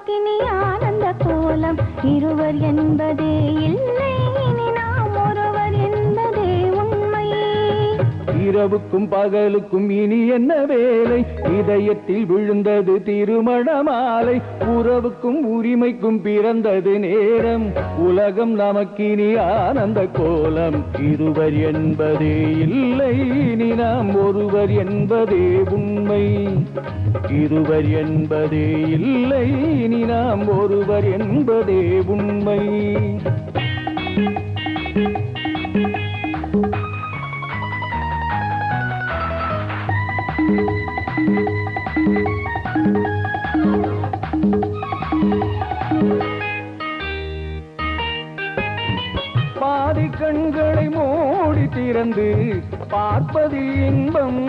நமக்கினி ஆனந்த கோலம் இருவர் என்பதே இல்லை இனி நாம் ஒருவர் என்பதே உண்மை இரவுக்கும் பகலுக்கும் இனி என்ன வேலை இதயத்தில் விழுந்தது திருமண மாலை உறவுக்கும் உரிமைக்கும் பிறந்தது நேரம் உலகம் நமக்கினி ஆனந்த கோலம் இருவர் என்பதே இல்லை இனி நாம் ஒருவர் என்பதே உண்மை இருவர் என்பதே இல்லை இனி நாம் ஒருவர் என்பதே உண்மை பாதி கண்களை மூடி திறந்து பார்ப்பதில் இன்பம்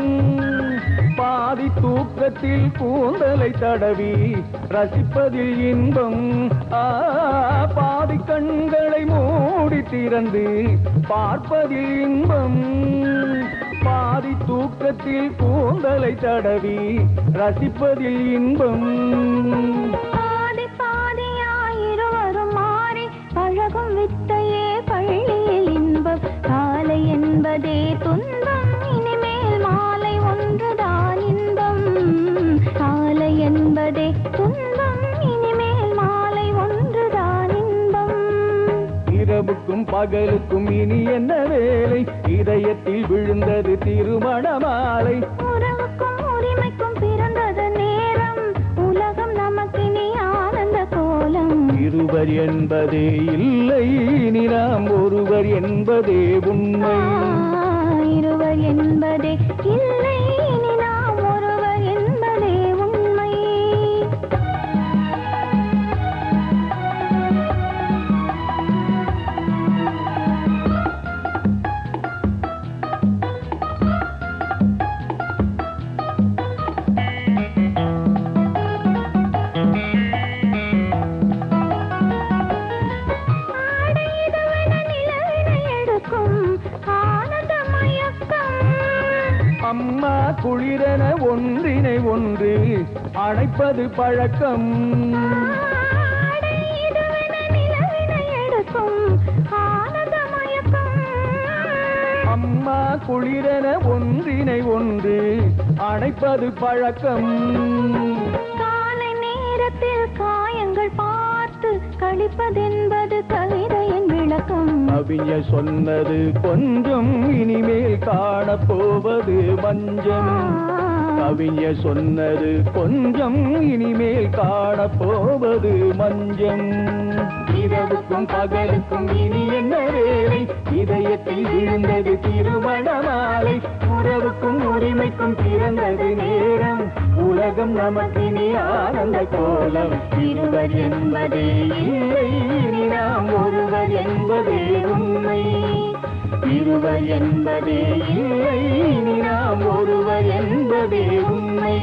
பாதி தூக்கத்தில் கூந்தலை தடவி ரசிப்பதில் இன்பம் பாதி கண்களை மூடி திறந்து பார்ப்பதில் இன்பம் பாதி தூக்கத்தில் கூந்தலை தடவி ரசிப்பதில் இன்பம் பாதி பாதியாயிருவரும் மாறி பழகும் வித்தையே பள்ளியில் இன்பம் காலை என்பதே துன்பம் இனிமேல் மாலை ஒன்றுதான் இன்பம் காலை என்பதே துன்பம் இனிமேல் மாலை ஒன்றுதான் இன்பம் இரவுக்கும் பகலுக்கும் இனி என்ன வேலை இதயத்தில் விழுந்தது திருமண மாலை உறவுக்கும் உரிமைக்கும் பிறந்தது நேரம் உலகம் நமக்கினி ஆனந்த கோலம் இருவர் என்பதே இல்லை இனி நாம் ஒருவர் என்பதே உண்மை இருவர் என்பதே இல்லை இனி நாம் ஒருவர் என்பதே உண்மை அம்மா குளிரென ஒன்றினை ஒன்று அணைப்பது பழக்கம் அம்மா குளிரென ஒன்றினை ஒன்று அணைப்பது பழக்கம் காலை நேரத்தில் காயங்கள் பார்த்து கழிப்பதென்பது கவிதையின் விளக்கம் கவிஞர் சொன்னது கொஞ்சம் இனிமேல் காணப்போவது மஞ்சம் கவிஞர் சொன்னது கொஞ்சம் இனிமேல் காணப்போவது மஞ்சம் இரவுக்கும் பகலுக்கும் இனி என்ன வேலை இதயத்தில் விழுந்தது திருமண மாலை உறவுக்கும் உரிமைக்கும் பிறந்தது நேரம் உலகம் நமக்கினி ஆனந்த கோலம் இருவர் என்பதே இல்லை இனி நாம் ஒருவர் என்பதே உண்மை இருவர் என்பதே இல்லை இனி நாம் ஒருவர் என்பதே உண்மை